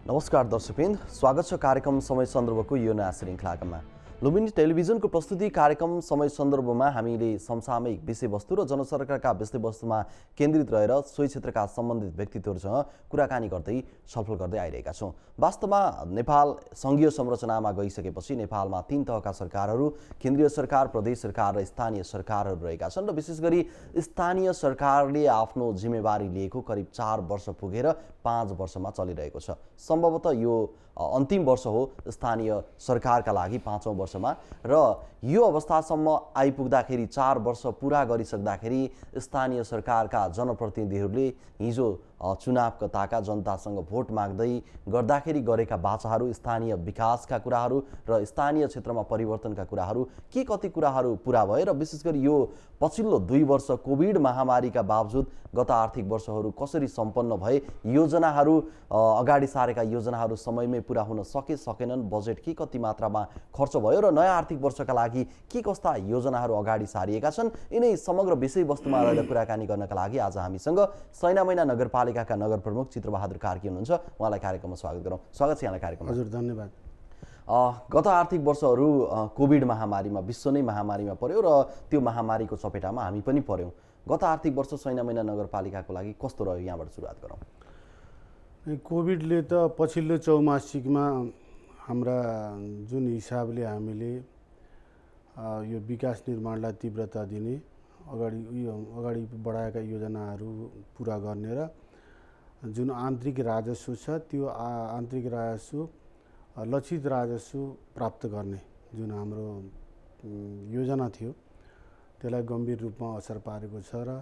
नमस्कार दर्शकवृन्द, स्वागत छ कार्यक्रम समय सन्दर्भको यो नयाँ श्रृङ्खलामा। लुम्बिनी टेलिभिजनको प्रस्तुति कार्यक्रम समय सन्दर्भमा हामीले समसामयिक विषयवस्तु र जनसरकारका विषयवस्तुमा केन्द्रित रहेर सोही क्षेत्रका सम्बन्धित व्यक्तित्वहरूसँग कुराकानी गर्दै छलफल गर्दै आइरहेका छौँ। वास्तवमा नेपाल सङ्घीय संरचनामा गइसकेपछि नेपालमा 3 तहका सरकारहरू, केन्द्रीय सरकार, प्रदेश सरकार र स्थानीय सरकारहरू रहेका छन् र विशेष गरी स्थानीय सरकारले आफ्नो जिम्मेवारी लिएको करिब 4 वर्ष पुगेर 5 वर्षमा चलिरहेको छ। सम्भवतः यो अन्तिम वर्ष हो स्थानीय सरकारका लागि 5औं वर्षमा र यो अवस्थासम्म आइपुग्दाखेरि 4 वर्ष पुरा गरिसक्दाखेरि स्थानीय सरकारका जनप्रतिनिधिहरूले हिजो चुनावका ताका जनतासँग भोट माग्दै गर्दाखेरि गरेका बाचाहरू, स्थानीय विकासका कुराहरू र स्थानीय क्षेत्रमा परिवर्तनका कुराहरू के कति कुराहरू पुरा भए र विशेष गरी यो पछिल्लो 2 वर्ष कोभिड महामारीका बावजुद गत आर्थिक वर्षहरू कसरी सम्पन्न भए, योजनाहरू अगाडि सारेका योजनाहरू समयमै पुरा हुन सकेनन्, बजेट के कति मात्रामा खर्च भयो र नयाँ आर्थिक वर्षका लागि के कस्ता योजनाहरू अगाडि सारिएका छन्, यिनै समग्र विषयवस्तुमा रहेर कुराकानी गर्नका लागि आज हामीसँग सैनामैना नगरपालिकाका नगर प्रमुख चित्रबहादुर कार्की हुनुहुन्छ। उहाँलाई कार्यक्रममा स्वागत गरौँ। स्वागत छ यहाँलाई कार्यक्रममा। हजुर, धन्यवाद। गत आर्थिक वर्षहरू कोभिड महामारीमा, विश्व नै महामारीमा पर्यो र त्यो महामारीको चपेटामा हामी पनि पर्यौँ। गत आर्थिक वर्ष सैनामैना नगरपालिकाको लागि कस्तो रह्यो, यहाँबाट सुरुवात गरौँ। कोभिडले त पछिल्लो चौमासिकमा हाम्रा जुन हिसाबले हामीले यो विकास निर्माणलाई तीव्रता दिने, अगाडि बढाएका योजनाहरू पुरा गर्ने र जुन आन्तरिक राजस्व छ त्यो आन्तरिक राजस्व लक्षित राजस्व प्राप्त गर्ने जुन हाम्रो योजना थियो त्यसलाई गम्भीर रूपमा असर पारेको छ र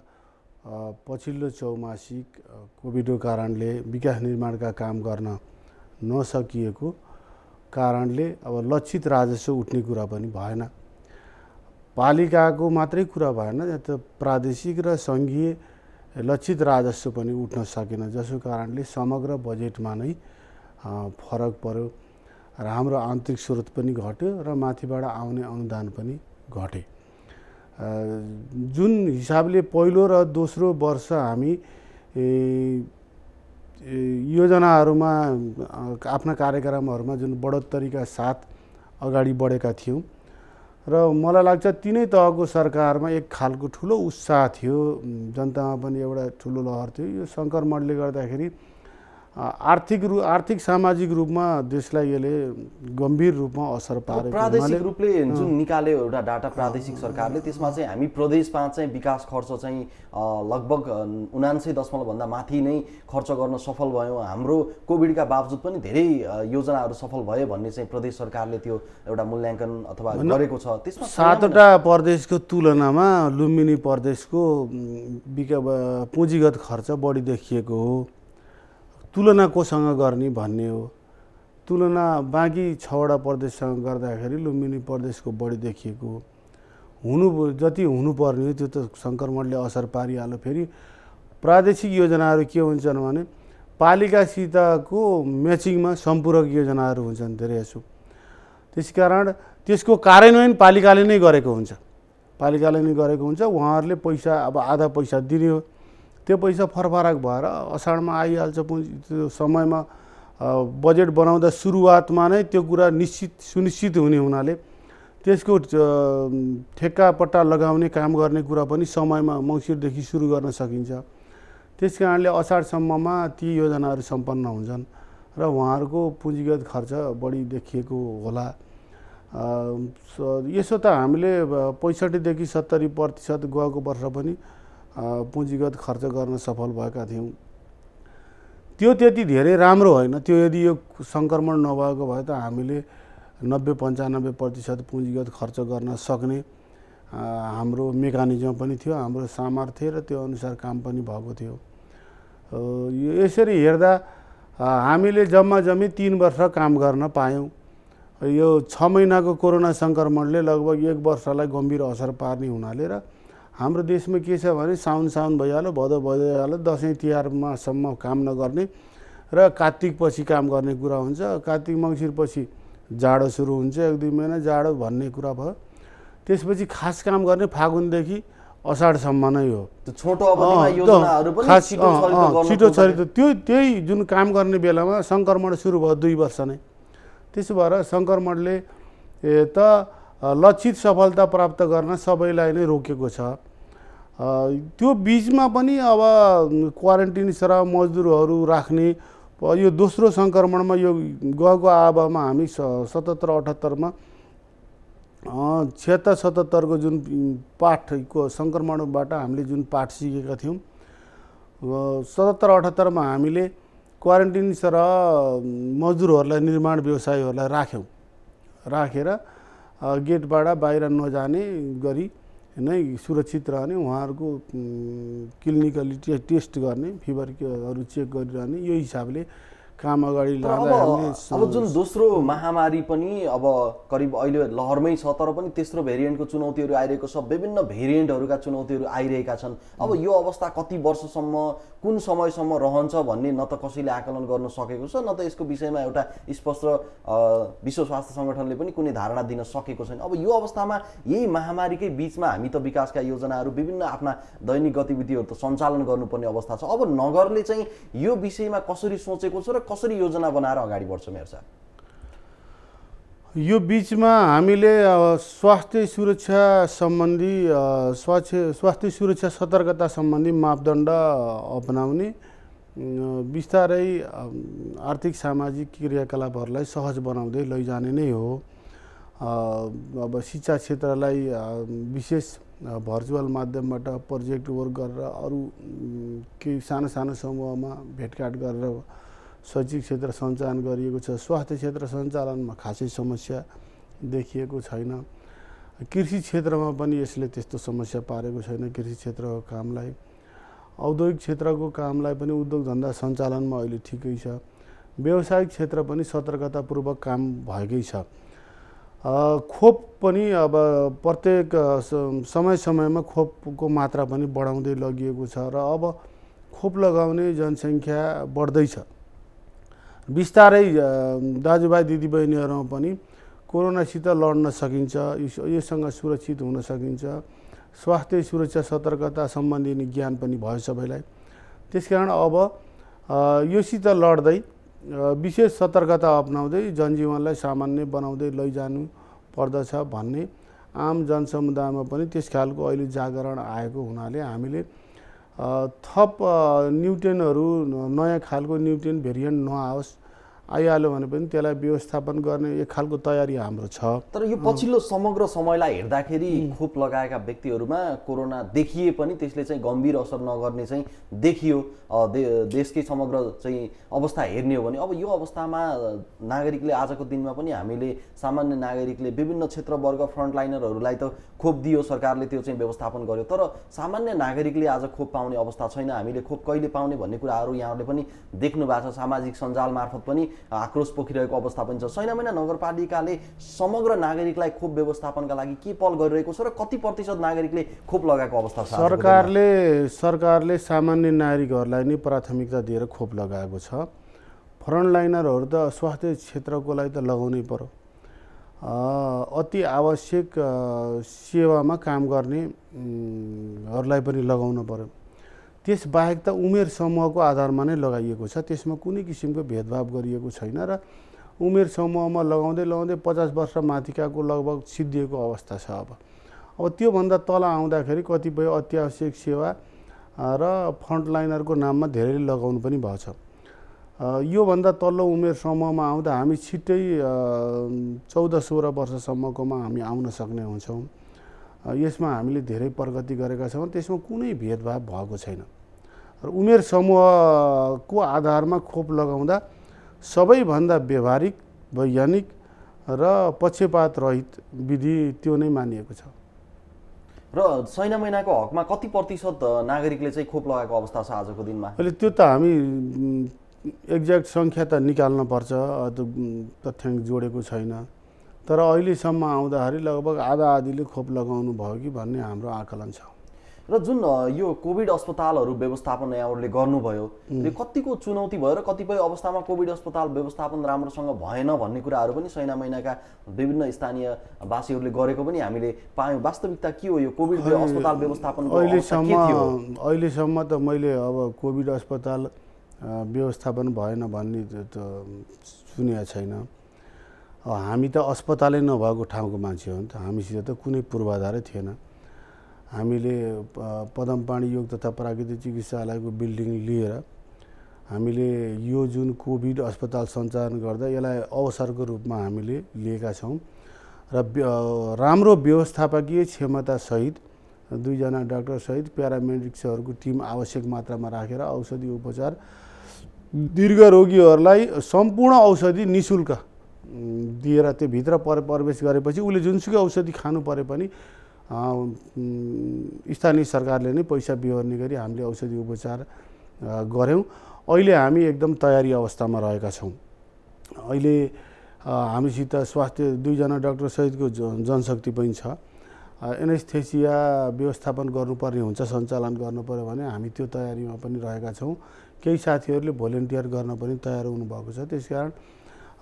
पछिल्लो चौमासिक कोभिडको कारणले विकास निर्माणका काम गर्न नसकिएको कारणले अब लक्षित राजस्व उठ्ने कुरा पनि भएन। पालिकाको मात्रै कुरा भएन, त प्रादेशिक र सङ्घीय लक्षित राजस्व पनि उठ्न सकेन, जसको कारणले समग्र बजेटमा नै फरक पर्यो र हाम्रो आन्तरिक स्रोत पनि घट्यो र माथिबाट आउने अनुदान पनि घटे। जुन हिसाबले पहिलो र दोस्रो वर्ष हामी योजनाहरूमा आफ्ना कार्यक्रमहरूमा जुन बढोत्तरीका साथ अगाडि बढेका थियौँ र मलाई लाग्छ तिनै तहको सरकारमा एक खालको ठुलो उत्साह थियो, जनतामा पनि एउटा ठुलो लहर थियो। यो सङ्क्रमणले गर्दाखेरि आर्थिक सामाजिक रूपमा देशलाई यसले गम्भीर रूपमा असर पारेको प्रादेशिक रूपले जुन निकाल्यो एउटा डाटा प्रादेशिक सरकारले, त्यसमा चाहिँ हामी प्रदेशमा चाहिँ विकास खर्च चाहिँ लगभग 79% भन्दा माथि नै खर्च गर्न सफल भयौँ। हाम्रो कोभिडका बावजुद पनि धेरै योजनाहरू सफल भयो भन्ने चाहिँ प्रदेश सरकारले त्यो एउटा मूल्याङ्कन अथवा गरेको छ। त्यसमा 7वटा प्रदेशको तुलनामा लुम्बिनी प्रदेशको पुँजीगत खर्च बढी देखिएको हो। तुलना कोसँग गर्ने भन्ने हो। तुलना बाँकी 6वटा प्रदेशसँग गर्दाखेरि लुम्बिनी प्रदेशको बढी देखिएको हो। जति हुनुपर्ने हो त्यो त सङ्क्रमणले असर पारिहाल्यो। फेरि प्रादेशिक योजनाहरू के हुन्छन् भने पालिकासितको म्याचिङमा सम्पूरक योजनाहरू हुन्छन् धेरैजसो। त्यसकारण त्यसको कार्यान्वयन पालिकाले नै गरेको हुन्छ। उहाँहरूले पैसा अब आधा पैसा दिने हो, त्यो पैसा फरफरक भएर असाढमा आइहाल्छ। त्यो समयमा बजेट बनाउँदा सुरुवातमा नै त्यो कुरा सुनिश्चित हुने हुनाले त्यसको ठेक्कापट्टा लगाउने काम गर्ने कुरा पनि समयमा मङ्सिरदेखि सुरु गर्न सकिन्छ। त्यस कारणले असाढसम्ममा ती योजनाहरू सम्पन्न हुन्छन् र उहाँहरूको पुँजीगत खर्च बढी देखिएको होला। यसो त हामीले 65 देखि 70% गएको वर्ष पनि पुँजीगत खर्च गर्न सफल भएका थियौँ। त्यो त्यति धेरै राम्रो होइन। त्यो यदि यो सङ्क्रमण नभएको भए त हामीले 90-95% पुँजीगत खर्च गर्न सक्ने हाम्रो मेकानिजम पनि थियो, हाम्रो सामर्थ्य र त्यो अनुसार काम पनि भएको थियो। यसरी हेर्दा हामीले जम्मी 3 वर्ष काम गर्न पायौँ। यो 6 महिनाको कोरोना सङ्क्रमणले लगभग 1 वर्षलाई गम्भीर असर पार्ने हुनाले र हाम्रो देशमा के छ भने साउन भइहाल्यो, भदौ भइहाल्यो, दसैँ तिहारमा सम्म काम नगर्ने र कार्तिक पछि काम गर्ने कुरा हुन्छ। कार्तिक मङ्सिर पछि जाडो सुरु हुन्छ, 1-2 महिना जाडो भन्ने कुरा भयो। त्यसपछि खास काम गर्ने फागुनदेखि असाढसम्म नै हो। त्यो छोटो अवधिमा योजनाहरू पनि छिटो छरितो गर्न छिटो छरितो त्यही जुन काम गर्ने बेलामा सङ्क्रमण सुरु भयो 2 वर्ष नै। त्यसो भएर सङ्क्रमणले त लक्षित सफलता प्राप्त गर्न सबैलाई नै रोकेको छ। त्यो बिचमा पनि अब क्वारेन्टिन सर मजदुरहरू राख्ने यो दोस्रो सङ्क्रमणमा यो गएको आवामा हामी 77-78मा 76-77को जुन पाठको सङ्क्रमणबाट हामीले जुन पाठ सिकेका थियौँ 77-78मा हामीले क्वारेन्टिन सर मजदुरहरूलाई निर्माण व्यवसायीहरूलाई राखेर गेटबाट बाहिर नजाने गरी नै सुरक्षित रहने, उहाँहरूको क्लिनिकली टेस्ट गर्ने, फिभरहरू चेक गरिरहने, यो हिसाबले काम अगाडि लाँदा अब जुन दोस्रो महामारी पनि अब करिब अहिले लहरमै छ, तर पनि तेस्रो भेरिएन्टको चुनौतीहरू आइरहेको छ, विभिन्न भेरिएन्टहरूका चुनौतीहरू आइरहेका छन्। अब यो अवस्था कति वर्षसम्म कुन समयसम्म रहन्छ भन्ने न त कसैले आकलन गर्न सकेको छ, न त यसको विषयमा एउटा स्पष्ट विश्व स्वास्थ्य सङ्गठनले पनि कुनै धारणा दिन सकेको छैन। अब यो अवस्थामा यही महामारीकै बिचमा हामी त विकासका योजनाहरू विभिन्न आफ्ना दैनिक गतिविधिहरू त सञ्चालन गर्नुपर्ने अवस्था छ। अब नगरले चाहिँ यो विषयमा कसरी सोचेको छ र कसरी योजना बनाएर अगाडि बढ्छ मेयर साहब? यो बिचमा हामीले स्वास्थ्य सुरक्षा सम्बन्धी स्वास्थ्य सुरक्षा सतर्कता सम्बन्धी मापदण्ड अपनाउने, बिस्तारै आर्थिक सामाजिक क्रियाकलापहरूलाई सहज बनाउँदै लैजाने नै हो। अब शिक्षा क्षेत्रलाई विशेष भर्चुअल माध्यमबाट प्रोजेक्ट वर्क गरेर अरू केही सानो सानो समूहमा भेटघाट गरेर शैक्षिक क्षेत्र सञ्चालन गरिएको छ। स्वास्थ्य क्षेत्र सञ्चालनमा खासै समस्या देखिएको छैन। कृषि क्षेत्रमा पनि यसले त्यस्तो समस्या पारेको छैन। कृषि क्षेत्रको कामलाई, औद्योगिक क्षेत्रको कामलाई पनि उद्योग धन्दा सञ्चालनमा अहिले ठिकै छ। व्यावसायिक क्षेत्र पनि सतर्कतापूर्वक काम भएकै छ। खोप पनि अब प्रत्येक समयमा खोपको मात्रा पनि बढाउँदै लगिएको छ र अब खोप लगाउने जनसङ्ख्या बढ्दैछ। बिस्तारै दाजुभाइ दिदीबहिनीहरूमा पनि कोरोनासित लड्न सकिन्छ, योसँग सुरक्षित हुन सकिन्छ। स्वास्थ्य सुरक्षा सतर्कता सम्बन्धी ज्ञान पनि भयो सबैलाई। त्यसकारण अब योसित लड्दै विशेष सतर्कता अपनाउँदै जनजीवनलाई सामान्य बनाउँदै लैजानु पर्दछ भन्ने आम जनसमुदायमा पनि त्यस खालको अहिले जागरण आएको हुनाले हामीले थप न्युटेनहरू, नयाँ खालको न्युटेन भेरिएन्ट नआओस्, आइहाल्यो भने पनि त्यसलाई व्यवस्थापन गर्ने एक खालको तयारी हाम्रो छ। तर यो पछिल्लो समग्र समयलाई हेर्दाखेरि खोप लगाएका व्यक्तिहरूमा कोरोना देखिए पनि त्यसले चाहिँ गम्भीर असर नगर्ने चाहिँ देखियो। देशकै समग्र चाहिँ अवस्था हेर्ने हो भने अब यो अवस्थामा नागरिकले आजको दिनमा पनि हामीले सामान्य नागरिकले विभिन्न क्षेत्रवर्ग फ्रन्टलाइनरहरूलाई त खोप दियो, सरकारले त्यो चाहिँ व्यवस्थापन गर्यो, तर सामान्य नागरिकले आज खोप पाउने अवस्था छैन। हामीले खोप कहिले पाउने भन्ने कुराहरू यहाँहरूले पनि देख्नु भएको छ। सामाजिक सञ्जाल मार्फत पनि आक्रोश पोखिरहेको अवस्था पनि छ। सैनामैना नगरपालिकाले समग्र नागरिकलाई खोप व्यवस्थापनका लागि के पहल गरिरहेको छ र कति प्रतिशत नागरिकले खोप लगाएको अवस्था छ? सरकारले सामान्य नागरिकहरूलाई नै प्राथमिकता दिएर खोप लगाएको छ। फ्रन्टलाइनरहरू त स्वास्थ्य क्षेत्रको लागि त लगाउनै पर्यो। अति आवश्यक सेवामा काम गर्नेहरूलाई पनि लगाउनु पर्यो। त्यसबाहेक त उमेर समूहको आधारमा नै लगाइएको छ। त्यसमा कुनै किसिमको भेदभाव गरिएको छैन र उमेर समूहमा लगाउँदै 50 वर्ष माथिकाको लगभग सिद्धिएको अवस्था छ। अब त्योभन्दा तल आउँदाखेरि कतिपय अत्यावश्यक सेवा र फ्रन्टलाइनरको नाममा धेरैले लगाउनु पनि भएको छ। योभन्दा तल्लो उमेर समूहमा आउँदा हामी छिट्टै 14-16 वर्षसम्मकोमा हामी आउन सक्ने हुन्छौँ। यसमा हामीले धेरै प्रगति गरेका छौँ। त्यसमा कुनै भेदभाव भएको छैन। र उमेर समूहको आधारमा खोप लगाउँदा सबैभन्दा व्यवहारिक, वैज्ञानिक र पक्षपात रहित विधि त्यो नै मानिएको छ। र सैनामैनाको हकमा कति प्रतिशत नागरिकले चाहिँ खोप लगाएको अवस्था छ आजको दिनमा? अहिले त्यो त हामी एक्ज्याक्ट सङ्ख्या त निकाल्न पर्छ, तथ्याङ्क जोडेको छैन। तर अहिलेसम्म आउँदाखेरि लगभग आधा आधीले खोप लगाउनु भयो कि भन्ने हाम्रो आकलन छ। र जुन यो कोभिड अस्पतालहरू व्यवस्थापन यहाँहरूले गर्नुभयो यो कतिको चुनौती भयो र कतिपय अवस्थामा कोभिड अस्पताल व्यवस्थापन राम्रोसँग भएन भन्ने कुराहरू पनि सैना महिनाका विभिन्न स्थानीय वासीहरूले गरेको पनि हामीले पायौँ। वास्तविकता के हो यो कोभिड अस्पताल व्यवस्थापनको अवस्था के थियो? अहिलेसम्म त मैले अब कोभिड अस्पताल व्यवस्थापन भएन भन्ने त सुनेको छैन। हामी त अस्पतालै नभएको ठाउँको मान्छे हो नि त, हामीसित त कुनै पूर्वाधारै थिएन। हामीले पदमपाणी योग तथा प्राकृतिक चिकित्सालयको बिल्डिङ लिएर हामीले यो जुन कोभिड अस्पताल सञ्चालन गर्दा यसलाई अवसरको रूपमा हामीले लिएका छौँ र राम्रो व्यवस्थापकीय क्षमतासहित 2 जना डाक्टरसहित प्यारामेडिक्सहरूको टिम आवश्यक मात्रामा राखेर औषधि उपचार दीर्घ रोगीहरूलाई सम्पूर्ण औषधि निःशुल्क दिएर त्यो भित्र प्रवेश गरेपछि उसले जुनसुकै औषधि खानु परे पनि स्थानीय सरकारले नै पैसा बिहोर्ने गरी हामीले औषधि उपचार गऱ्यौँ। अहिले हामी एकदम तयारी अवस्थामा रहेका छौँ। अहिले हामीसित स्वास्थ्य 2 जना डाक्टर सहितको जनशक्ति पनि छ। एनेस्थेसिया व्यवस्थापन गर्नुपर्ने हुन्छ, सञ्चालन गर्नुपर्यो भने हामी त्यो तयारीमा पनि रहेका छौँ। केही साथीहरूले भोलिन्टियर गर्न पनि तयार हुनुभएको छ। त्यसकारण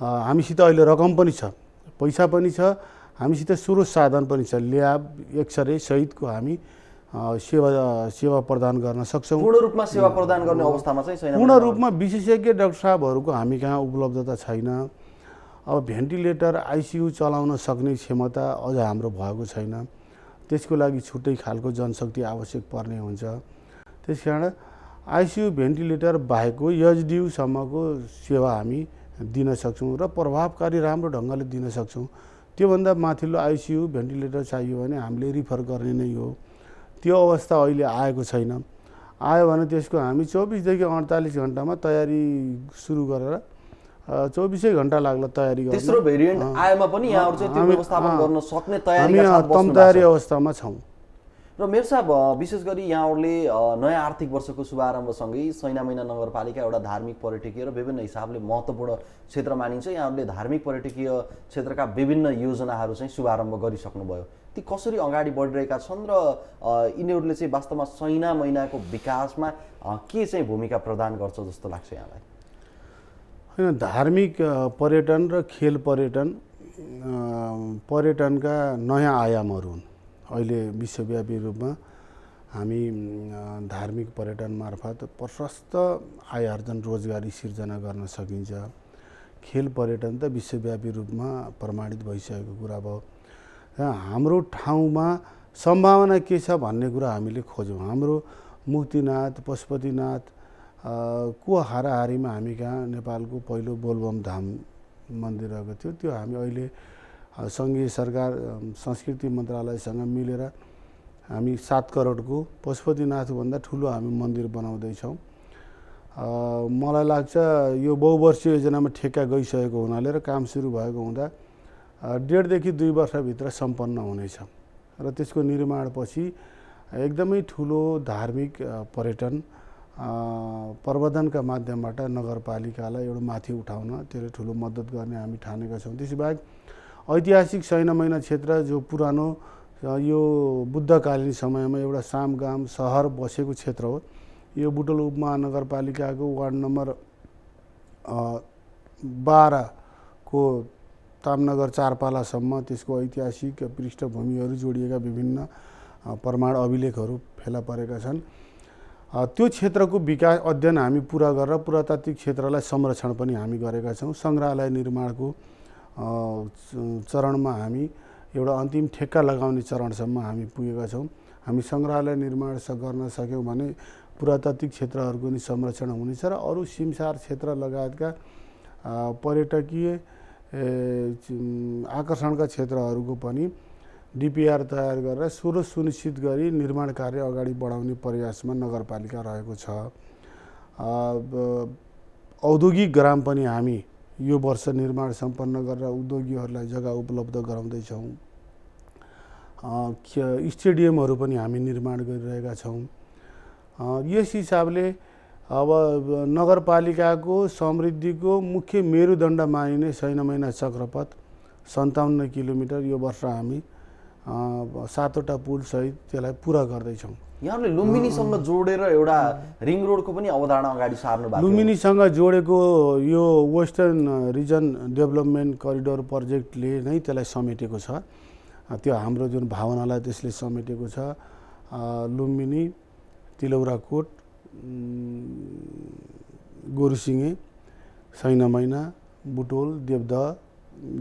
हामीसित अहिले रकम पनि छ, पैसा पनि छ, हामीसित स्रोत साधन पनि छ। ल्याब एक्सरे सहितको हामी सेवा प्रदान गर्न सक्छौँ। पूर्ण रूपमा सेवा प्रदान गर्ने अवस्थामा चाहिँ छैन। पूर्ण रूपमा विशेषज्ञ डाक्टर साहबहरूको हामी कहाँ उपलब्धता छैन। अब भेन्टिलेटर आइसियु चलाउन सक्ने क्षमता अझ हाम्रो भएको छैन। त्यसको लागि छुट्टै खालको जनशक्ति आवश्यक पर्ने हुन्छ। त्यसकारण आइसियु भेन्टिलेटर बाहेकको एचडियुसम्मको सेवा हामी दिन सक्छौँ र प्रभावकारी राम्रो ढङ्गले दिन सक्छौँ। त्योभन्दा माथिल्लो आइसियु भेन्टिलेटर चाहियो भने हामीले रिफर गर्ने नै हो। त्यो अवस्था अहिले आएको छैन। आयो भने त्यसको हामी 24 देखि 48 घण्टामा तयारी सुरु गरेर 24 घण्टा लाग्ला तयारी गर्न। तेस्रो भेरिएन्ट आएमा पनि यहाँहरु चाहिँ त्यो व्यवस्थापन गर्न सक्ने तयारीका साथ बस्नु भएको छ। तयारी अवस्थामा छौँ। र मेयर साहब, विशेष गरी यहाँहरूले नयाँ आर्थिक वर्षको शुभारम्भसँगै सैना मैना नगरपालिका एउटा धार्मिक पर्यटकीय र विभिन्न हिसाबले महत्त्वपूर्ण क्षेत्र मानिन्छ। यहाँहरूले धार्मिक पर्यटकीय क्षेत्रका विभिन्न योजनाहरू चाहिँ शुभारम्भ गरिसक्नुभयो। ती कसरी अगाडि बढिरहेका छन् र यिनीहरूले चाहिँ वास्तवमा सैना मैनाको विकासमा के चाहिँ भूमिका प्रदान गर्छ जस्तो लाग्छ यहाँलाई? हैन, धार्मिक पर्यटन र खेल पर्यटनका नयाँ आयामहरू हुन्। अहिले विश्वव्यापी रूपमा हामी धार्मिक पर्यटन मार्फत प्रशस्त आय आर्जन रोजगारी सिर्जना गर्न सकिन्छ। खेल पर्यटन त विश्वव्यापी रूपमा प्रमाणित भइसकेको कुरा भयो। हाम्रो ठाउँमा सम्भावना के छ भन्ने कुरा हामीले खोज्यौँ। हाम्रो मुक्तिनाथ, पशुपतिनाथ को हाराहारीमा हामी कहाँ नेपालको पहिलो बोलबम धाम मन्दिर रहेको थियो। त्यो हामी अहिले सङ्घीय सरकार संस्कृति मन्त्रालयसँग मिलेर हामी 7 करोडको पशुपतिनाथभन्दा ठुलो हामी मन्दिर बनाउँदैछौँ। मलाई लाग्छ यो बहुवर्षीय योजनामा ठेक्का गइसकेको हुनाले र काम सुरु भएको हुँदा 1.5 देखि 2 वर्षभित्र सम्पन्न हुनेछ र त्यसको निर्माणपछि एकदमै ठुलो धार्मिक पर्यटन प्रवर्धनका माध्यमबाट नगरपालिकालाई एउटा माथि उठाउन त्यसले ठुलो मद्दत गर्ने हामी ठानेका छौँ। त्यसबाहेक ऐतिहासिक सैना मैना क्षेत्र जो पुरानो यो बुद्धकालीन समयमा एउटा सामगाम सहर बसेको क्षेत्र हो। यो बुटोल उपमहानगरपालिकाको वार्ड नम्बर 12 को तामनगर 4 पालासम्म त्यसको ऐतिहासिक पृष्ठभूमिहरू जोडिएका विभिन्न प्रमाण अभिलेखहरू फेला परेका छन्। त्यो क्षेत्रको विकास अध्ययन हामी पुरा गरेर पुरातात्विक क्षेत्रलाई संरक्षण पनि हामी गरेका छौँ। सङ्ग्रहालय निर्माणको चरणमा हामी एउटा अन्तिम ठेक्का लगाउने चरणसम्म हामी पुगेका छौँ। हामी सङ्ग्रहालय निर्माण गर्न सक्यौँ भने पुरातात्विक क्षेत्रहरूको नि संरक्षण हुनेछ र अरू सिमसार क्षेत्र लगायतका पर्यटकीय आकर्षणका क्षेत्रहरूको पनि डिपिआर तयार गरेर स्रोत सुनिश्चित गरी निर्माण कार्य अगाडि बढाउने प्रयासमा नगरपालिका रहेको छ। औद्योगिक ग्राम पनि हामी यो वर्ष निर्माण सम्पन्न गरेर उद्योगीहरूलाई जग्गा उपलब्ध गराउँदैछौँ। स्टेडियमहरू पनि हामी निर्माण गरिरहेका छौँ। यस हिसाबले अब नगरपालिकाको समृद्धिको मुख्य मेरुदण्ड मानिने सैना मैना चक्रपथ 57 किलोमिटर यो वर्ष हामी 7वटा पुलसहित त्यसलाई पुरा गर्दैछौँ। यहाँले लुम्बिनीसँग जोडेर एउटा रिङ रोडको पनि अवधारणा अगाडि सार्नु भएको लुम्बिनीसँग जोडेको यो वेस्टर्न रिजन डेभलपमेन्ट करिडोर प्रोजेक्टले नै त्यसलाई समेटेको छ। त्यो हाम्रो जुन भावनालाई त्यसले समेटेको छ। लुम्बिनी, तिलौराकोट, गोरुसिङे, सैनामैना, बुटोल, देवदह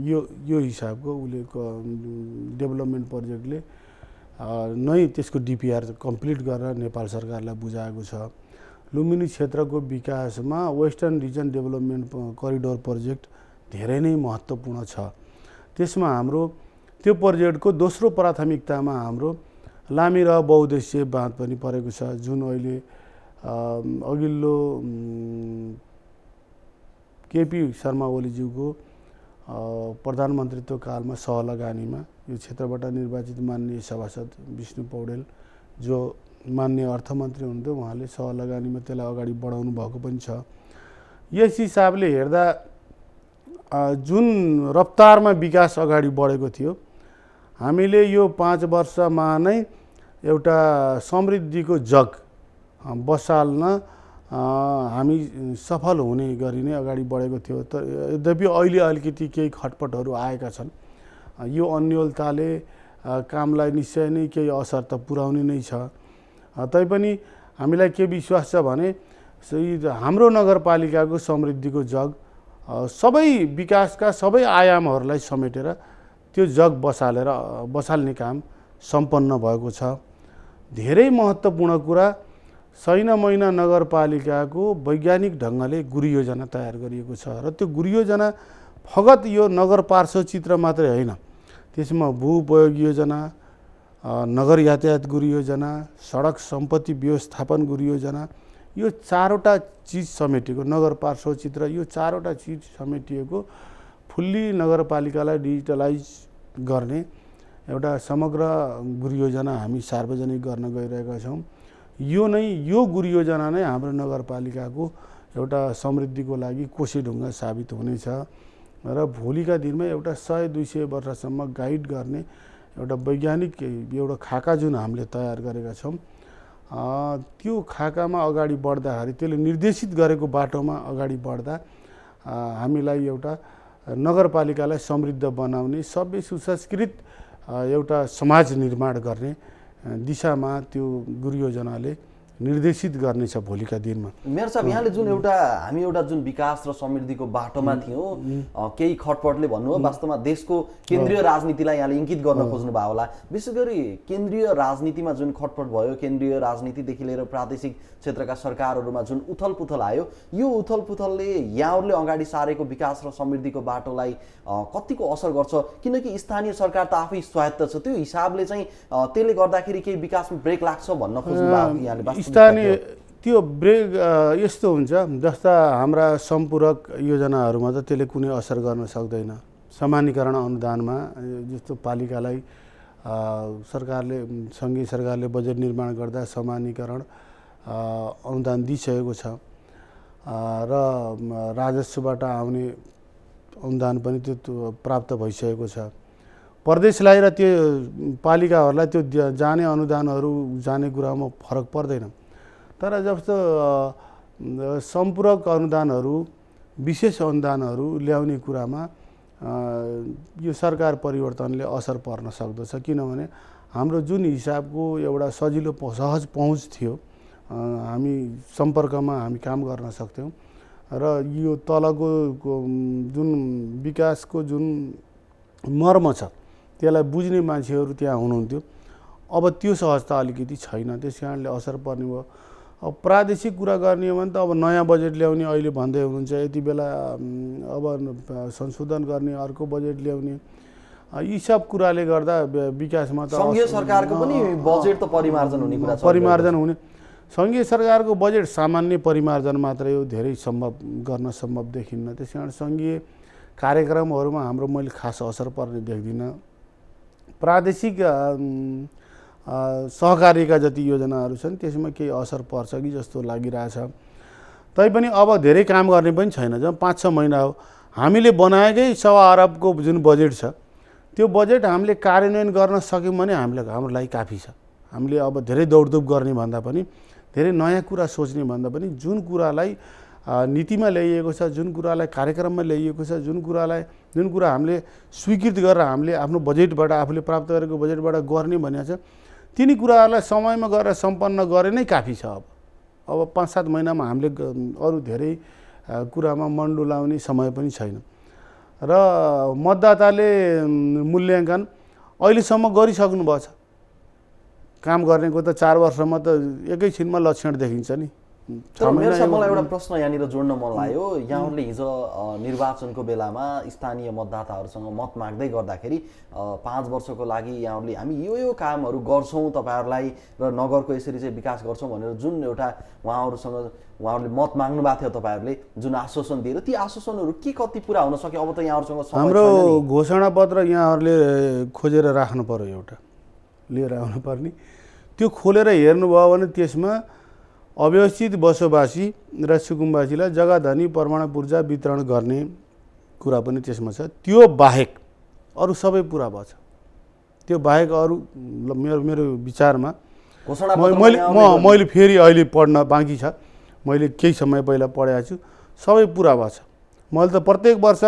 यो हिसाबको उसले डेभलपमेन्ट प्रोजेक्टले नै त्यसको डिपिआर कम्प्लिट गरेर नेपाल सरकारलाई बुझाएको छ। लुम्बिनी क्षेत्रको विकासमा western region development corridor project धेरै नै महत्त्वपूर्ण छ। त्यसमा हाम्रो त्यो प्रोजेक्टको दोस्रो प्राथमिकतामा हाम्रो लामिरह बहुउद्देश्य बाँध पनि परेको छ, जुन अहिले अघिल्लो केपी शर्मा ओलीज्यूको प्रधानमन्त्रीत्व कालमा सहलगानीमा यो क्षेत्रबाट निर्वाचित माननीय सभासद विष्णु पौडेल जो माननीय अर्थमन्त्री हुनुहुन्थ्यो, उहाँले सहलगानीमा त्यसलाई अगाडि बढाउनु भएको पनि छ। यस हिसाबले हेर्दा जुन रफ्तारमा विकास अगाडि बढेको थियो, हामीले यो 5 वर्षमा नै एउटा समृद्धिको जग बसाल्न हामी सफल हुने गरी नै अगाडि बढेको थियो। तर यद्यपि अहिले अलिकति केही खटपटहरू आएका छन्। यो अन्योलताले कामलाई निश्चय नै केही असर त पुर्याउने नै छ। तैपनि हामीलाई के विश्वास छ भने हाम्रो नगरपालिकाको समृद्धिको जग सबै विकासका सबै आयामहरूलाई समेटेर त्यो जग बसाल्ने काम सम्पन्न भएको छ। धेरै महत्त्वपूर्ण कुरा, सैनामैना नगरपालिकाको वैज्ञानिक ढङ्गले गुरुयोजना तयार गरिएको छ र त्यो गुरुयोजना फगत यो नगर पार्श्व चित्र मात्रै होइन, त्यसमा भू उपयोग योजना, नगर यातायात गुरुयोजना, सडक सम्पत्ति व्यवस्थापन गुरुयोजना, यो 4वटा चिज समेटिएको नगर पार्श्व चित्र, यो 4वटा चिज समेटिएको फुल्ली नगरपालिकालाई डिजिटलाइज गर्ने एउटा समग्र गुरुयोजना हामी सार्वजनिक गर्न गइरहेका छौँ। यो गुरुयोजना नै हाम्रो नगरपालिकाको एउटा समृद्धिको लागि कोसेढुङ्गा साबित हुनेछ र भोलिका दिनमा एउटा 100-200 वर्षसम्म गाइड गर्ने एउटा वैज्ञानिक एउटा खाका जुन हामीले तयार गरेका छौँ, त्यो खाकामा अगाडि बढ्दाखेरि त्यसले निर्देशित गरेको बाटोमा अगाडि बढ्दा हामीलाई एउटा नगरपालिकालाई समृद्ध बनाउने, सभ्य सुसंस्कृत एउटा समाज निर्माण गर्ने दिशामा त्यो गुरुयोजनाले निर्देशित गर्नेछ भोलिका दिनमा। मेयर साहब, यहाँले जुन हामी एउटा जुन विकास र समृद्धिको बाटोमा थियौँ, केही खटपटले भन्नुभयो, वास्तवमा देशको केन्द्रीय राजनीतिलाई यहाँले इङ्गित गर्न खोज्नुभयो होला। विशेष गरी केन्द्रीय राजनीतिमा जुन खटपट भयो, केन्द्रीय राजनीतिदेखि लिएर प्रादेशिक क्षेत्रका सरकारहरूमा जुन उथलपुथल आयो, यो उथलपुथलले यहाँहरूले अगाडि सारेको विकास र समृद्धिको बाटोलाई कतिको असर गर्छ? किनकि स्थानीय सरकार त आफै स्वायत्त छ, त्यो हिसाबले चाहिँ त्यसले गर्दाखेरि केही विकासमा ब्रेक लाग्छ भन्न खोज्नुभयो यहाँले? स्थानीय त्यो ब्रेक यस्तो हुन्छ, जस्ता हाम्रा सम्पूरक योजनाहरूमा त त्यसले कुनै असर गर्न सक्दैन। सामान्यकरण अनुदानमा जस्तो पालिकालाई सरकारले, सङ्घीय सरकारले बजेट निर्माण गर्दा सामान्यकरण अनुदान दिइसकेको छ र राजस्वबाट आउने अनुदान पनि त्यो प्राप्त भइसकेको छ। प्रदेशलाई र त्यो पालिकाहरूलाई त्यो जाने अनुदानहरू जाने कुरामा फरक पर्दैन। तर जस्तो सम्पूरक अनुदानहरू, विशेष अनुदानहरू ल्याउने कुरामा यो सरकार परिवर्तनले असर पर्न सक्दछ। किनभने हाम्रो जुन हिसाबको एउटा सजिलो सहज पहुँच थियो, हामी सम्पर्कमा हामी काम गर्न सक्थ्यौँ र यो तलको जुन विकासको जुन मर्म छ त्यसलाई बुझ्ने मान्छेहरू त्यहाँ हुनुहुन्थ्यो। अब त्यो सहजता अलिकति छैन, त्यस कारणले असर पर्ने भयो। अब प्रादेशिक कुरा गर्ने हो भने त अब नयाँ बजेट ल्याउने अहिले भन्दै हुनुहुन्छ, यति बेला अब संशोधन गर्ने, अर्को बजेट ल्याउने, यी सब कुराले गर्दा विकासमा त सङ्घीय सरकारको पनि बजेट त परिमार्जन हुने कुरा छ। परिमार्जन हुने, सङ्घीय सरकारको बजेट सामान्य परिमार्जन मात्रै हो, धेरै गर्न सम्भव देखिन्न। त्यस कारण सङ्घीय कार्यक्रमहरूमा हाम्रो मैले खास असर पर्ने देख्दिनँ। प्रादेशिक सहकारीका जति योजनाहरू छन् त्यसमा केही असर पर्छ कि जस्तो लागिरहेछ। तैपनि अब धेरै काम गर्ने पनि छैन। जब 5-6 महिना हो हामीले बनाएकै 1.25 अरबको जुन बजेट छ त्यो बजेट हामीले कार्यान्वयन गर्न सक्यौँ भने हाम्रो लागि काफी छ। हामीले अब धेरै दौडधुप गर्ने भन्दा पनि धेरै नयाँ कुरा सोच्ने भन्दा पनि जुन कुरालाई नीतिमा ल्याइएको छ, जुन कुरालाई कार्यक्रममा ल्याइएको छ, जुन कुरा हामीले स्वीकृत गरेर हामीले आफ्नो बजेटबाट आफूले प्राप्त गरेको बजेटबाट गर्ने भनेको छ, तिनी कुराहरूलाई समयमा गरेर सम्पन्न गरे नै काफी छ। अब 5-7 महिनामा हामीले अरू धेरै कुरामा मन डुलाउने समय पनि छैन र मतदाताले मूल्याङ्कन अहिलेसम्म गरिसक्नु भएको छ। काम गर्नेको त 4 वर्षमा त एकैछिनमा लक्षण देखिन्छ नि। तर मेरो साथ मलाई एउटा प्रश्न यहाँनिर जोड्न मन लाग्यो। यहाँहरूले हिजो निर्वाचनको बेलामा स्थानीय मतदाताहरूसँग मत माग्दै गर्दाखेरि 5 वर्षको लागि यहाँहरूले हामी यो कामहरू गर्छौँ तपाईँहरूलाई र नगरको यसरी चाहिँ विकास गर्छौँ भनेर जुन एउटा उहाँहरूले मत माग्नु भएको थियो, तपाईँहरूले जुन आश्वासन दिएर ती आश्वासनहरू के कति पुरा हुन सक्यो? अब त यहाँहरूसँग हाम्रो घोषणापत्र यहाँहरूले खोजेर राख्नु पर्यो, एउटा लिएर आउनु पर्ने। त्यो खोलेर हेर्नुभयो भने त्यसमा अव्यवस्थित बसोबासी र सुकुम्बासीलाई जग्गा धनी परमाणु ऊर्जा वितरण गर्ने कुरा पनि त्यसमा छ। त्यो बाहेक अरू सबै पुरा भएछ। त्यो बाहेक अरू मेरो विचारमा मैले फेरि अहिले पढ्न बाँकी छ, मैले केही समय पहिला पढेको छु, सबै पुरा भएछ। मैले त प्रत्येक वर्ष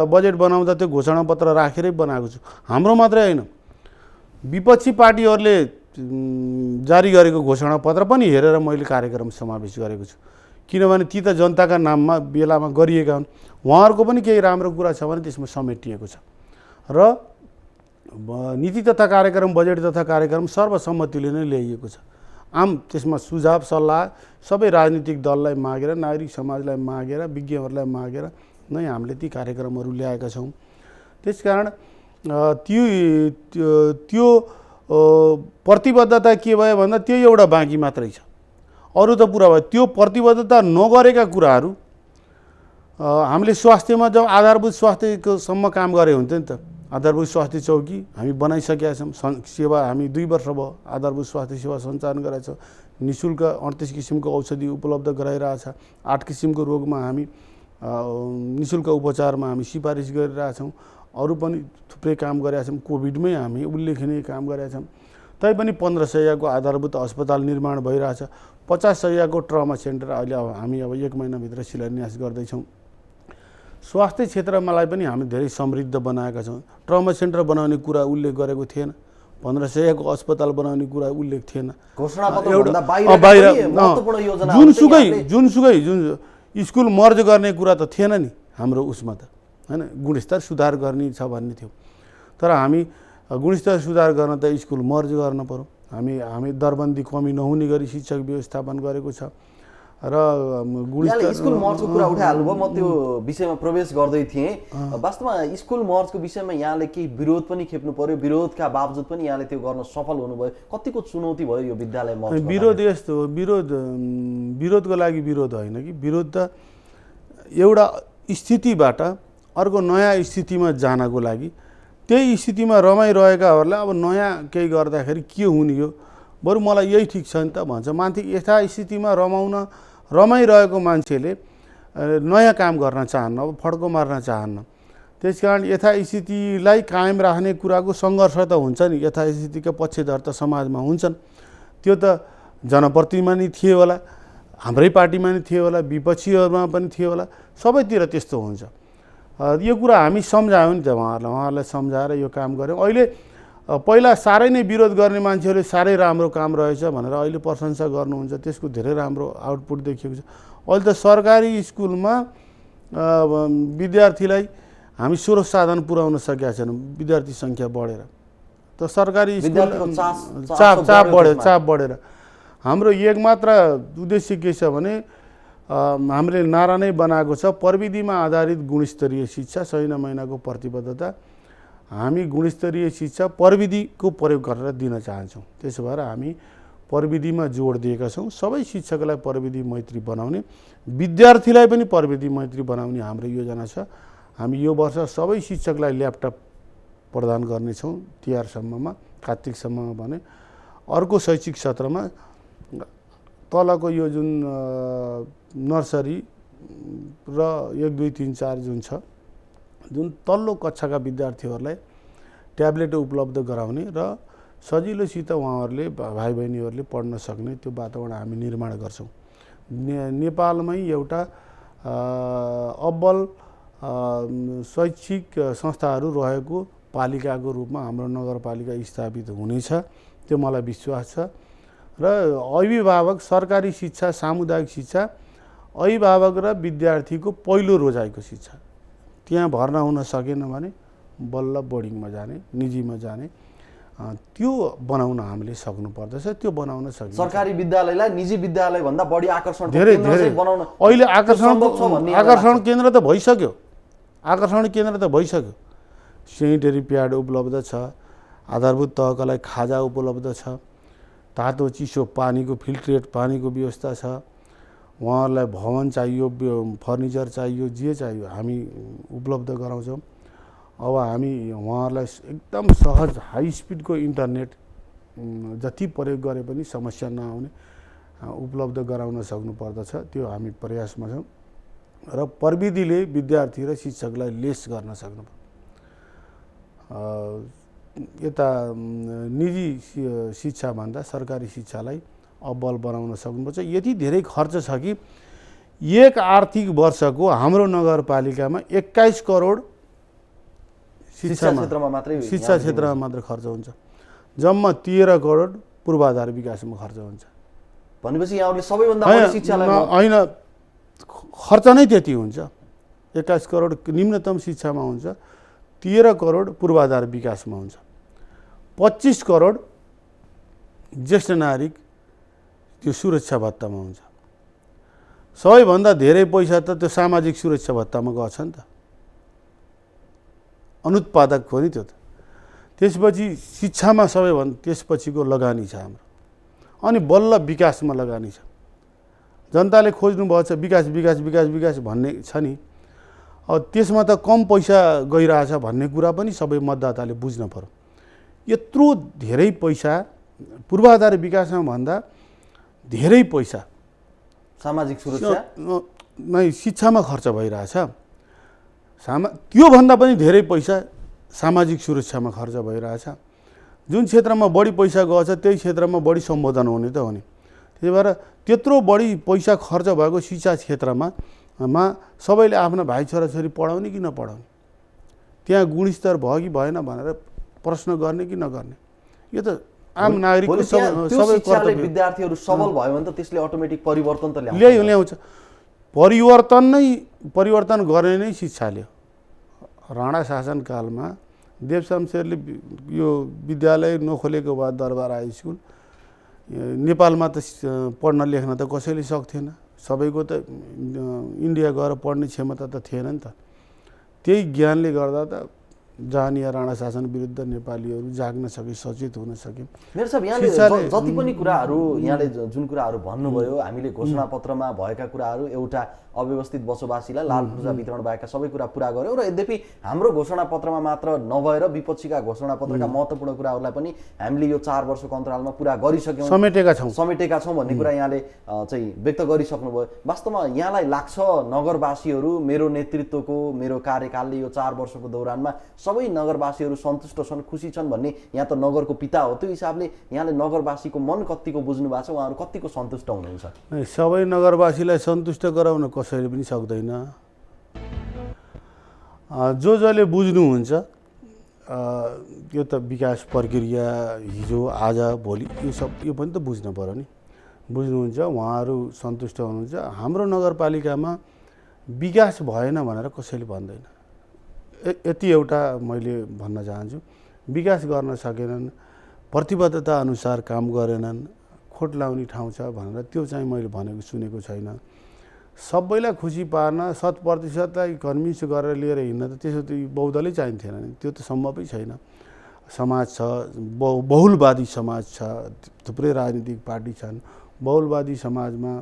बजेट बनाउँदा त्यो घोषणापत्र राखेरै बनाएको छु। हाम्रो मात्रै होइन, विपक्षी पार्टीहरूले जारी गरेको घोषणापत्र पनि हेरेर मैले कार्यक्रम समावेश गरेको छु। किनभने ती त जनताका नाममा बेलामा गरिएका हुन्। उहाँहरूको पनि केही राम्रो कुरा छ भने त्यसमा समेटिएको छ र नीति तथा कार्यक्रम, बजेट तथा कार्यक्रम सर्वसम्मतिले नै ल्याइएको छ। त्यसमा सुझाव सल्लाह सबै राजनीतिक दललाई मागेर, नागरिक समाजलाई मागेर, विज्ञहरूलाई मागेर नै हामीले ती कार्यक्रमहरू ल्याएका छौँ। त्यसकारण त्यो प्रतिबद्धता के भयो भन्दा त्यो एउटा बाँकी मात्रै छ, अरू त पुरा भयो। त्यो प्रतिबद्धता नगरेका कुराहरू हामीले स्वास्थ्यमा जब आधारभूत स्वास्थ्यकोसम्म काम गरे हुन्थ्यो नि त। आधारभूत स्वास्थ्य चौकी हामी बनाइसकेका छौँ। सेवा हामी 2 वर्ष भयो आधारभूत स्वास्थ्य सेवा सञ्चालन गरेका छौँ। निःशुल्क 38 किसिमको औषधि उपलब्ध गराइरहेछ। 8 किसिमको रोगमा हामी निःशुल्क उपचारमा हामी सिफारिस गरिरहेछौँ। अरू पनि थुप्रै काम गरेका छौँ। कोभिडमै हामी उल्लेखनीय काम गरेका छौँ। तैपनि 15 शय्याको आधारभूत अस्पताल निर्माण भइरहेछ। 50 शय्याको ट्रमा सेन्टर अहिले हामी 1 महिनाभित्र शिलान्यास गर्दैछौँ। स्वास्थ्य क्षेत्रमालाई पनि हामी धेरै समृद्ध बनाएका छौँ। ट्रमा सेन्टर बनाउने कुरा उल्लेख गरेको थिएन, 15 शय्याको अस्पताल बनाउने कुरा उल्लेख थिएन। जुनसुकै स्कुल मर्ज गर्ने कुरा त थिएन नि हाम्रो उसमा त, हैन। गुणस्तर सुधार गर्ने छ भन्ने थियो, तर हामी गुणस्तर सुधार गर्न त स्कुल मर्ज गर्न पर्यो। हामी दरबन्दी कमी नहुने गरी शिक्षक व्यवस्थापन गरेको छ र स्कुल मर्जको कुरा उठाइहाल्नुभयो। म त्यो विषयमा प्रवेश गर्दै थिएँ। वास्तवमा स्कुल मर्जको विषयमा यहाँले केही विरोध पनि खेप्नु पर्यो, विरोधका बावजुद पनि यहाँले त्यो गर्न सफल हुनुभयो। कतिको चुनौती भयो यो विद्यालय मर्ज? विरोध यस्तो हो, विरोधको लागि विरोध होइन कि, विरोध त एउटा स्थितिबाट अर्को नयाँ स्थितिमा जानको लागि, त्यही स्थितिमा रमाइरहेकाहरूलाई अब नयाँ केही गर्दाखेरि के हुने हो, बरु मलाई यही ठिक छ नि त भन्छ। माथि यथास्थितिमा रमाइरहेको मान्छेले नयाँ काम गर्न चाहन्न, अब फड्को मार्न चाहन्न। त्यसकारण यथास्थितिलाई कायम राख्ने कुराको सङ्घर्ष त हुन्छ नि। यथास्थितिका पक्षधर त समाजमा हुन्छन्। त्यो त जनप्रतिनिधिमा नि थिए होला, हाम्रै पार्टीमा नि थिए होला, विपक्षीहरूमा पनि थिए होला, सबैतिर त्यस्तो हुन्छ। यो कुरा हामी सम्झायौँ नि त उहाँहरूलाई सम्झाएर यो काम गऱ्यौँ। अहिले पहिला साह्रै नै विरोध गर्ने मान्छेहरूले साह्रै राम्रो काम रहेछ भनेर अहिले प्रशंसा गर्नुहुन्छ, त्यसको धेरै राम्रो आउटपुट देखिएको छ। अहिले त सरकारी स्कुलमा विद्यार्थीलाई हामी स्रोत साधन पुर्याउन सकेका छैनौँ, विद्यार्थी सङ्ख्या बढेर। त सरकारी स्कुल चाप बढेर हाम्रो एकमात्र उद्देश्य के छ भने हामीले नारा नै बनाएको छ, प्रविधिमा आधारित गुणस्तरीय शिक्षा, 6 महिनाको प्रतिबद्धता। हामी गुणस्तरीय शिक्षा प्रविधिको प्रयोग गरेर दिन चाहन्छौँ। त्यसो भएर हामी प्रविधिमा जोड दिएका छौँ। सबै शिक्षकलाई प्रविधि मैत्री बनाउने, विद्यार्थीलाई पनि प्रविधि मैत्री बनाउने हाम्रो योजना छ। हामी यो वर्ष सबै शिक्षकलाई ल्यापटप प्रदान गर्नेछौँ तिहारसम्ममा, कार्तिकसम्ममा भने। अर्को शैक्षिक सत्रमा तलको यो जुन नर्सरी र 1, 2, 3, 4 जुन छ, जुन तल्लो कक्षाका विद्यार्थीहरूलाई ट्याब्लेट उपलब्ध गराउने र सजिलोसित उहाँहरूले भाइ बहिनीहरूले पढ्न सक्ने त्यो वातावरण हामी निर्माण गर्छौँ। नेपालमै एउटा अब्बल शैक्षिक संस्थाहरू रहेको पालिकाको रूपमा हाम्रो नगरपालिका स्थापित हुनेछ, त्यो मलाई विश्वास छ। र अभिभावक, सरकारी शिक्षा, सामुदायिक शिक्षा अभिभावक र विद्यार्थीको पहिलो रोजाइको शिक्षा, त्यहाँ भर्ना हुन सकेन भने बल्ल बोर्डिङमा जाने, निजीमा जाने, त्यो बनाउन हामीले सक्नुपर्दछ। त्यो बनाउन सकिन्छ। सरकारी विद्यालयलाई निजी विद्यालय भन्दा बढी आकर्षण धेरै अहिले आकर्षण केन्द्र त भइसक्यो। आकर्षण केन्द्र त भइसक्यो। सेनिटरी प्याड उपलब्ध छ, आधारभूत तहका लागि खाजा उपलब्ध छ, तातो चिसो पानीको फिल्ट्रेट पानीको व्यवस्था छ, उहाँहरूलाई भवन चाहियो, फर्निचर चाहियो, जे चाहियो हामी उपलब्ध गराउँछौँ। अब हामी उहाँहरूलाई एकदम सहज हाई स्पिडको इन्टरनेट जति प्रयोग गरे पनि समस्या नआउने उपलब्ध गराउन सक्नुपर्दछ। त्यो हामी प्रयासमा छौँ र प्रविधिले विद्यार्थी र शिक्षकलाई लेस गर्न सक्नुपर्छ। यता निजी शिक्षाभन्दा सरकारी शिक्षालाई अब्बल बनाउन सक्नुपर्छ। यति धेरै खर्च छ कि एक आर्थिक वर्षको हाम्रो नगरपालिकामा 21 करोड शिक्षा क्षेत्रमा मात्र खर्च हुन्छ। जम्मा 13 करोड पूर्वाधार विकासमा खर्च हुन्छ। भनेपछि यहाँहरूले सबैभन्दा बढी शिक्षालाई होइन, खर्च नै त्यति हुन्छ। 21 करोड निम्नतम शिक्षामा हुन्छ, 13 करोड पूर्वाधार विकासमा हुन्छ, 25 करोड ज्येष्ठ नागरिक त्यो सुरक्षा भत्तामा हुन्छ। सबैभन्दा धेरै पैसा त त्यो सामाजिक सुरक्षा भत्तामा गछ नि त, अनुत्पादक हो नि त्यो त। त्यसपछि शिक्षामा सबैभन्दा त्यसपछिको लगानी छ हाम्रो। अनि बल्ल विकासमा लगानी छ। जनताले खोज्नुभएको छ विकास विकास विकास विकास भन्ने छ नि, अब त्यसमा त कम पैसा गइरहेछ भन्ने कुरा पनि सबै मतदाताले बुझ्न पर्यो। यत्रो धेरै पैसा पूर्वाधार विकासमा भन्दा धेरै पैसा सामाजिक सुरक्षा नै शिक्षामा खर्च भइरहेछ। त्योभन्दा पनि धेरै पैसा सामाजिक सुरक्षामा खर्च भइरहेछ। जुन क्षेत्रमा बढी पैसा गएछ त्यही क्षेत्रमा बढी सम्बोधन हुने त हो नि। त्यही भएर त्यत्रो बढी पैसा खर्च भएको शिक्षा क्षेत्रमा सबैले आफ्ना भाइ छोराछोरी पढाउने कि नपढाउने, त्यहाँ गुणस्तर भयो कि भएन भनेर प्रश्न गर्ने कि नगर्ने, यो त आम नागरिकको सबै कर्तव्य। विद्यार्थीहरू सबल भयो भने त त्यसले अटोमेटिक परिवर्तन त ल्याउँछ। परिवर्तन गर्ने नै शिक्षाले हो। राणा शासनकालमा देवशमशेरले यो विद्यालय नखोलेको बाद दरबार हाई स्कुल नेपालमा त पढ्न लेख्न त कसैले सक्थेन। सबैको त इन्डिया गएर पढ्ने क्षमता त थिएन नि त। त्यही ज्ञानले गर्दा त जहाँनिया राणा शासन विरुद्ध नेपालीहरू जाग्न सके, सचेत हुन सके। मेरो साहब, यहाँले जति पनि कुराहरू यहाँले जुन कुराहरू भन्नुभयो, हामीले घोषणापत्रमा भएका कुराहरू एउटा अव्यवस्थित बसोबासीलाई लाल पूर्जा वितरण बाहेकका सबै कुरा पुरा गर्यो र यद्यपि हाम्रो घोषणापत्रमा मात्र नभएर विपक्षीका घोषणापत्रका महत्त्वपूर्ण कुराहरूलाई पनि हामीले यो 4 वर्षको अन्तरालमा पुरा गरिसक्यौँ, समेटेका छौँ भन्ने कुरा यहाँले चाहिँ व्यक्त गरिसक्नुभयो। वास्तवमा यहाँलाई लाग्छ नगरवासीहरू मेरो नेतृत्वको मेरो कार्यकालले यो 4 वर्षको दौरानमा सबै नगरवासीहरू सन्तुष्ट छन्, खुसी छन् भन्ने? यहाँ त नगरको पिता हो, त्यो हिसाबले यहाँले नगरवासीको मन कतिको बुझ्नु भएको छ, उहाँहरू कतिको सन्तुष्ट हुनुहुन्छ? सबै नगरवासीलाई सन्तुष्ट गराउन कसैले पनि सक्दैन। जसले बुझ्नुहुन्छ यो त विकास प्रक्रिया हिजो आज भोलि यो पनि त बुझ्नु पर्यो नि। बुझ्नुहुन्छ, उहाँहरू सन्तुष्ट हुनुहुन्छ। हाम्रो नगरपालिकामा विकास भएन भनेर कसैले भन्दैन। यति एउटा मैले भन्न चाहन्छु, विकास गर्न सकेनन्, प्रतिबद्धता अनुसार काम गरेनन्, खोट लाउने ठाउँ छ भनेर त्यो चाहिँ मैले भनेको सुनेको छैन। सबैलाई खुसी पार्न 100%लाई कन्भिन्स गरेर लिएर हिँड्न त त्यसो त बहुदलै चाहिन्थेन नि, त्यो त सम्भवै छैन। समाज छ, बहुलवादी समाज छ, थुप्रै राजनीतिक पार्टी छन्। बहुलवादी समाजमा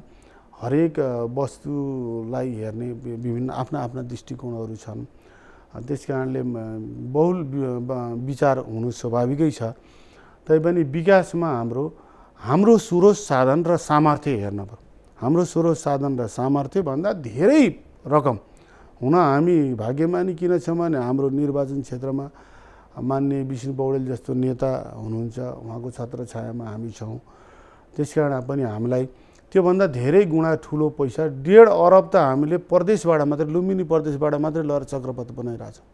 हरेक वस्तुलाई हेर्ने विभिन्न आफ्ना आफ्ना दृष्टिकोणहरू छन्। त्यस कारणले बहुल विचार हुनु स्वाभाविकै छ। तैपनि विकासमा हाम्रो स्रोत साधन र सामर्थ्य हेर्न पर्यो। हाम्रो स्रोत साधन र सामर्थ्य भन्दा धेरै रकम हुन हामी भाग्यमानी किन छौँ भने हाम्रो निर्वाचन क्षेत्रमा माननीय विष्णु पौडेल जस्तो नेता हुनुहुन्छ, उहाँको छत्रछायामा हामी छौँ। त्यसकारण पनि हामीलाई त्योभन्दा धेरै गुणा ठुलो पैसा 1.5 अरब त हामीले प्रदेशबाट मात्रै, लुम्बिनी प्रदेशबाट मात्रै लगेर चक्रपथ बनाइरहेछौँ।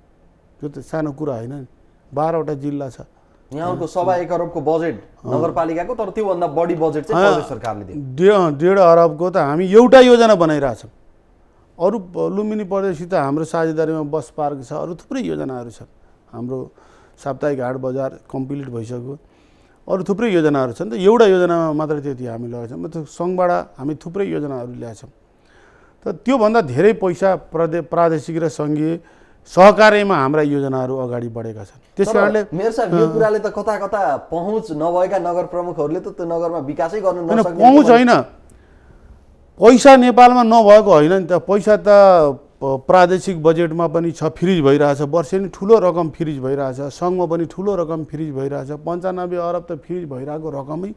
त्यो त सानो कुरा होइन नि। 12वटा जिल्ला छ। यहाँको 1.25 अरबको बजेट नगरपालिकाको, तर त्योभन्दा बढी बजेट चाहिँ प्रदेश सरकारले दियो। 1.5 अरबको त हामी एउटा योजना बनाइरहेछौँ। अरू लुम्बिनी प्रदेशसित हाम्रो साझेदारीमा बस पार्क छ, अरू थुप्रै योजनाहरू छन्। हाम्रो साप्ताहिक हाट बजार कम्प्लिट भइसक्यो, अरू थुप्रै योजनाहरू छन्। त एउटा योजनामा मात्र त्यति हामी लगाएछौँ। मतलब सङ्घबाट हामी थुप्रै योजनाहरू ल्याएछौँ। त त्योभन्दा धेरै पैसा प्रादेशिक र सङ्घीय सहकार्यमा हाम्रा योजनाहरू अगाडि बढेका छन्। त्यस कारणले मेयर साहब यो कुराले त कता कता पहुँच नभएका नगर प्रमुखहरूले त त्यो नगरमा विकासै गर्न नसक्ने पहुँच होइन, पैसा नेपालमा नभएको होइन नि त। पैसा त प्रादेशिक बजेटमा पनि छ, फ्रिज भइरहेछ। वर्षेनी ठुलो रकम फ्रिज भइरहेछ, सङ्घमा पनि ठुलो रकम फ्रिज भइरहेछ। 95 अरब त फ्रिज भइरहेको रकमै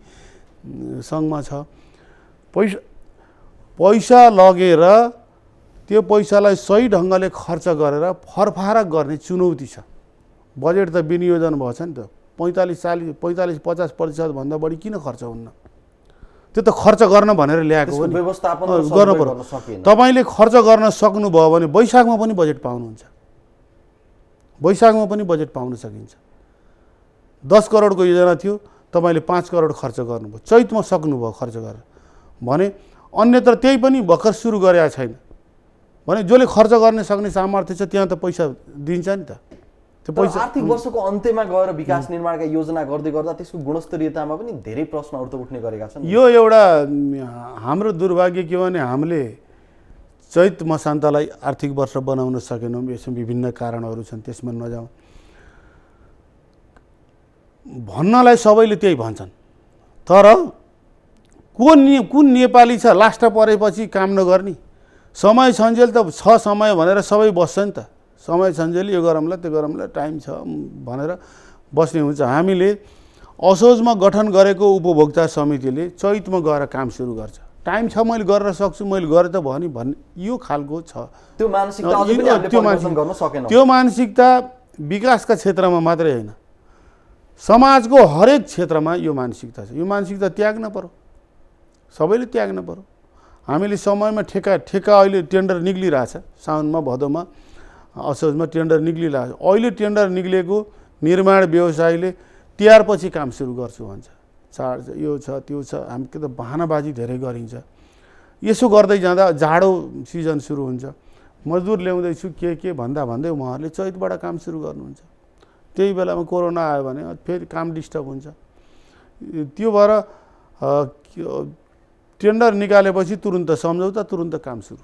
सङ्घमा छ। पैसा लगेर त्यो पैसालाई सही ढङ्गले खर्च गरेर फरफारक गर्ने चुनौती छ। बजेट त विनियोजन भएछ नि त। 45-50% भन्दा बढी किन खर्च हुन्न? त्यो त खर्च गर्न भनेर ल्याएको हो नि, व्यवस्थापन गर्नु पर्यो। तपाईँले खर्च गर्न सक्नुभयो भने वैशाखमा पनि बजेट पाउनुहुन्छ। वैशाखमा पनि बजेट पाउन सकिन्छ। 10 करोडको योजना थियो, तपाईँले 5 करोड खर्च गर्नुभयो। चैतमा सक्नुभयो खर्च गरेर भने, अन्यत्र त्यही पनि भर्खर सुरु गरेका छैन भने जसले खर्च गर्न सक्ने सामर्थ्य छ त्यहाँ त पैसा दिन्छ नि त। त्यो पैसा आर्थिक वर्षको अन्त्यमा गएर विकास निर्माणका योजना गर्दै गर्दा त्यसको गुणस्तरीयतामा पनि धेरै प्रश्नहरू त उठ्ने गरेका छन्। यो एउटा हाम्रो दुर्भाग्य के भने हामीले चैत मसान्तलाई आर्थिक वर्ष बनाउन सकेनौँ। यसमा विभिन्न कारणहरू छन्, त्यसमा नजाउँ। भन्नलाई सबैले त्यही भन्छन्, तर कुन नेपाली छ लास्ट परेपछि काम नगर्ने? समय सन्जेल त छ, समय भनेर सबै बस्छ नि त। समय सन्जेल यो गरौँला त्यो गरौँला, टाइम छ भनेर बस्ने हुन्छ। हामीले असोजमा गठन गरेको उपभोक्ता समितिले चैतमा गएर काम सुरु गर्छ। टाइम छ, मैले गरेर सक्छु, मैले गरेँ त भन्ने यो खालको छ। त्यो मानसिकता अझै पनि हामीले परिवर्तन गर्न सकेनौँ। त्यो मानसिकता विकासका क्षेत्रमा मात्रै होइन, समाजको हरेक क्षेत्रमा यो मानसिकता छ। यो मानसिकता त्याग्न पर्यो, सबैले त्याग्न पर्यो। हामीले समयमा ठेका अहिले टेन्डर निक्लिरहेछ। साउनमा भदौमा असोजमा टेन्डर निक्लिरहेछ। अहिले टेन्डर निक्लेको निर्माण व्यवसायीले तिहारपछि काम सुरु गर्छु भन्छ। चाड यो छ त्यो छ, हामी के त बहानाबाजी धेरै गरिन्छ। यसो गर्दै जाँदा जाडो सिजन सुरु हुन्छ, मजदुर ल्याउँदैछु के भन्दै उहाँहरूले चैतबाट काम सुरु गर्नुहुन्छ। त्यही बेलामा कोरोना आयो भने फेरि काम डिस्टर्ब हुन्छ। त्यो भएर टेन्डर निकालेपछि तुरुन्त सम्झौता, तुरुन्त काम सुरु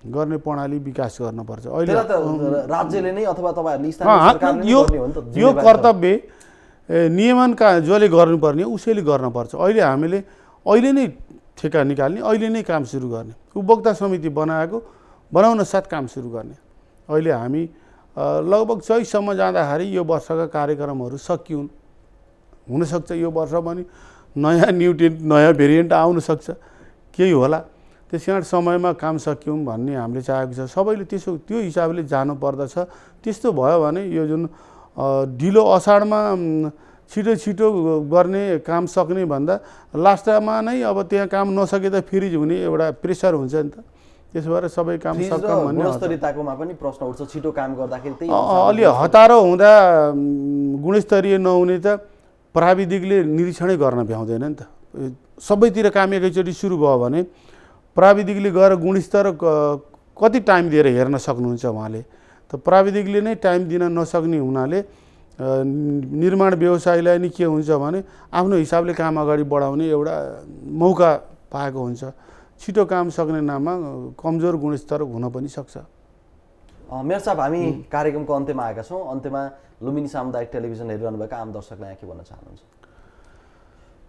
गर्ने प्रणाली विकास गर्नुपर्छ। अहिले राज्यले नै अथवा तपाईहरुले स्थानीय सरकारले नै गर्ने हो नि त। यो कर्तव्य नियमनका जसले गर्नुपर्ने उसैले गर्नुपर्छ। अहिले नै ठेका निकाल्ने, अहिले नै काम सुरु गर्ने। उपभोक्ता समिति बनाउन साथ काम सुरु गर्ने। अहिले हामी लगभग 24सम्म जाँदाखेरि यो वर्षका कार्यक्रमहरू सकिउन्। हुनसक्छ यो वर्ष पनि नयाँ नयाँ भेरिएन्ट आउन सक्छ, केही होला। त्यस कारण समयमा काम सकियौँ भन्ने हामीले चाहेको छ। सबैले त्यो हिसाबले जानुपर्दछ। त्यस्तो भयो भने यो जुन ढिलो असाढमा छिटो गर्ने काम सक्ने भन्दा लास्टमा नै अब त्यहाँ काम नसके त फ्रिज हुने एउटा प्रेसर हुन्छ नि त। त्यसो भएर सबै काम सक्छौँ भन्ने गुणस्तरीयताकोमा पनि प्रश्न उठ्छ। छिटो काम गर्दाखेरि त्यही अलि हतारो हुँदा गुणस्तरीय नहुने त प्राविधिकले निरीक्षणै गर्न भ्याउँदैन नि त। सबैतिर काम एकैचोटि सुरु भयो भने प्राविधिकले गएर गुणस्तर कति टाइम दिएर हेर्न सक्नुहुन्छ उहाँले। त प्राविधिकले नै टाइम दिन नसक्ने हुनाले निर्माण व्यवसायीलाई नि के हुन्छ भने आफ्नो हिसाबले काम अगाडि बढाउने एउटा मौका पाएको हुन्छ। छिटो काम सक्ने नाममा कमजोर गुणस्तर हुन पनि सक्छ। मेयर साहब, हामी कार्यक्रमको अन्त्यमा आएका छौँ। अन्त्यमा लुम्बिनी सामुदायिक टेलिभिजन हेरिरहनुभएका आम दर्शकलाई के भन्न चाहनुहुन्छ?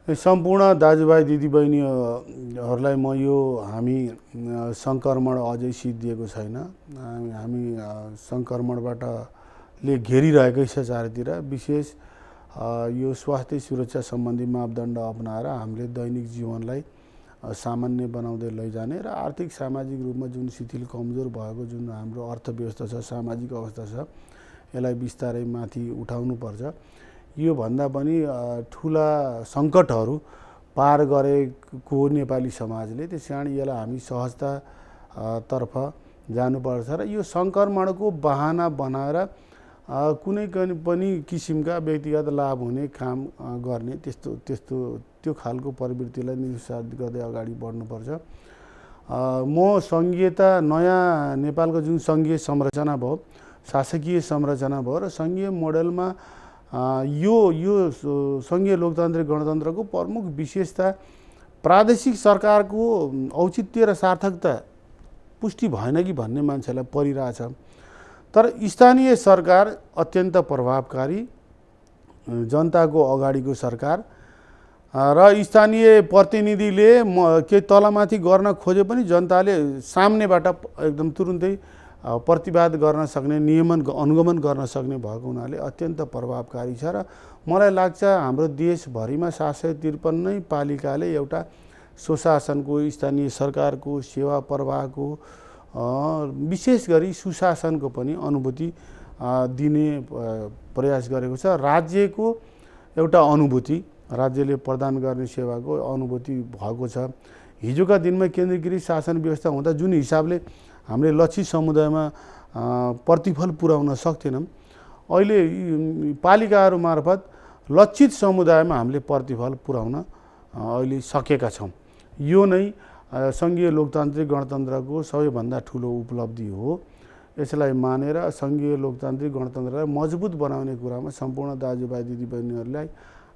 सम्पूर्ण दाजुभाइ दिदीबहिनीहरूलाई म हामी सङ्क्रमण अझै सिद्धिएको छैन। हामी सङ्क्रमणबाट घेरिरहेकै छ चारैतिर। विशेष यो स्वास्थ्य सुरक्षा सम्बन्धी मापदण्ड अपनाएर हामीले दैनिक जीवनलाई सामान्य बनाउँदै लैजाने र आर्थिक सामाजिक रूपमा जुन शिथिल कमजोर भएको जुन हाम्रो अर्थव्यवस्था छ, सामाजिक अवस्था छ, यसलाई बिस्तारै माथि उठाउनुपर्छ। यो भन्दा पनि ठुला सङ्कटहरू पार गरेको नेपाली समाजले, त्यस कारण यसलाई हामी सहजता तर्फ जानुपर्छ र यो सङ्क्रमणको बहाना बनाएर कुनै पनि किसिमका व्यक्तिगत लाभ हुने काम गर्ने त्यो खालको प्रवृत्तिलाई निरुत्साहित गर्दै अगाडि बढ्नुपर्छ। म सङ्घीयता, नयाँ नेपालको जुन सङ्घीय संरचना भयो, शासकीय संरचना भयो र सङ्घीय मोडेलमा यो सङ्घीय लोकतान्त्रिक गणतन्त्रको प्रमुख विशेषता प्रादेशिक सरकारको औचित्य र सार्थकता पुष्टि भएन कि भन्ने मान्छेलाई परिरहेछ। तर स्थानीय सरकार अत्यन्त प्रभावकारी, जनताको अगाडिको सरकार र स्थानीय प्रतिनिधिले केही तलमाथि गर्न खोजे पनि जनताले सामनेबाट एकदम तुरुन्तै प्रतिवाद गर्न सक्ने, अनुगमन गर्न सक्ने भएको हुनाले अत्यन्त प्रभावकारी छ। र मलाई लाग्छ हाम्रो देशभरिमा 753 पालिकाले एउटा स्वशासनको, स्थानीय सरकारको, सेवा प्रवाहको, विशेष गरी सुशासनको पनि अनुभूति दिने प्रयास गरेको छ। राज्यको एउटा अनुभूति, राज्यले प्रदान गर्ने सेवाको अनुभूति भएको छ। हिजोका दिनमा केन्द्रीकृत शासन व्यवस्था हुँदा जुन हिसाबले हामीले लक्षित समुदायमा प्रतिफल पुर्याउन सक्थेनौँ, अहिले पालिकाहरू मार्फत लक्षित समुदायमा हामीले प्रतिफल पुर्याउन अहिले सकेका छौँ। यो नै सङ्घीय लोकतान्त्रिक गणतन्त्रको सबैभन्दा ठुलो उपलब्धि हो। यसलाई मानेर सङ्घीय लोकतान्त्रिक गणतन्त्रलाई मजबुत बनाउने कुरामा सम्पूर्ण दाजुभाइ दिदीबहिनीहरूलाई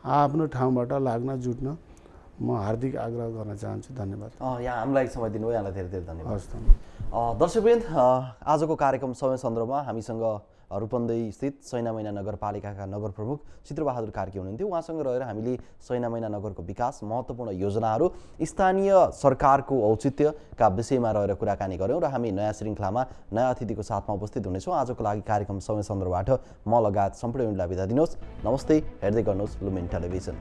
आफ्नो ठाउँबाट लाग्न जुट्न म हार्दिक आग्रह गर्न चाहन्छु। धन्यवाद। यहाँ हामीलाई समय दिनुभयो, यहाँलाई धेरै धेरै धन्यवाद। हस् त। दर्शकवृन्द, आजको कार्यक्रम समय सन्दर्भमा हामीसँग रूपन्देही स्थित सैनामैना नगरपालिकाका नगर प्रमुख चित्रबहादुर कार्की हुनुहुन्थ्यो। उहाँसँग रहेर हामीले सैनामैना नगरको विकास, महत्त्वपूर्ण योजनाहरू, स्थानीय सरकारको औचित्यका विषयमा रहेर कुराकानी गऱ्यौँ र हामी नयाँ श्रृङ्खलामा नयाँ अतिथिको साथमा उपस्थित हुनेछौँ। आजको लागि कार्यक्रम समय सन्दर्भबाट म लगायत सम्पूर्ण युनिटलाई बिदा दिनुहोस्। नमस्ते, हेर्दै गर्नुहोस् लुम्बिनी टेलिभिजन।